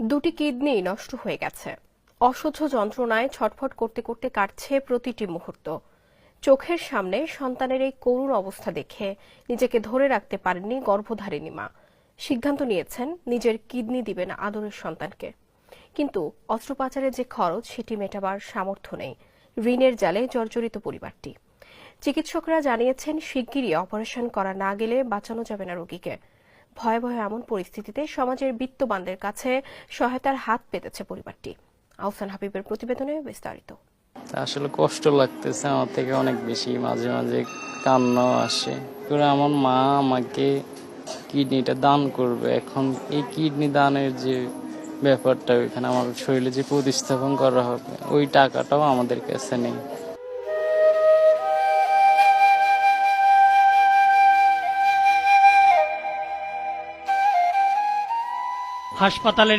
দুটি কিডনি নষ্ট হয়ে গেছে। অসহ্য যন্ত্রণায় ছটফট করতে করতে কাটছে প্রতিটি মুহূর্ত। চোখের সামনে সন্তানের এই করুণ অবস্থা দেখে নিজেকে ধরে রাখতে পারেননি গর্ভধারিণী মা। সিদ্ধান্ত নিয়েছেন নিজের কিডনি দিবেন আদরের সন্তানকে। কিন্তু অস্ত্রোপচারের যে খরচ সেটি মেটাবার সামর্থ্য নেই। ঋণের জালে জর্জরিত পরিবারটি। চিকিৎসকরা জানিয়েছেন শিগগিরই অপারেশন করা না গেলে বাঁচানো যাবে না রোগীকে। ভয়াবহ এমন পরিস্থিতিতে সমাজের বিত্তবানদের কাছে সহায়তার হাত পেতেছে পরিবারটি। আহসান হাবিবের প্রতিবেদনে বিস্তারিত। আসলে কষ্ট লাগতেছে আমার থেকে অনেক বেশি, মাঝে মাঝে কান্নাও আসে। আমার মা আমাকে কিডনিটা দান করবে, এখন এই কিডনি দানের যে ব্যাপারটা, ওইখানে আমার শরীরে যে প্রতিস্থাপন করা হবে ওই টাকাটাও আমাদের কাছে নেই। হাসপাতালের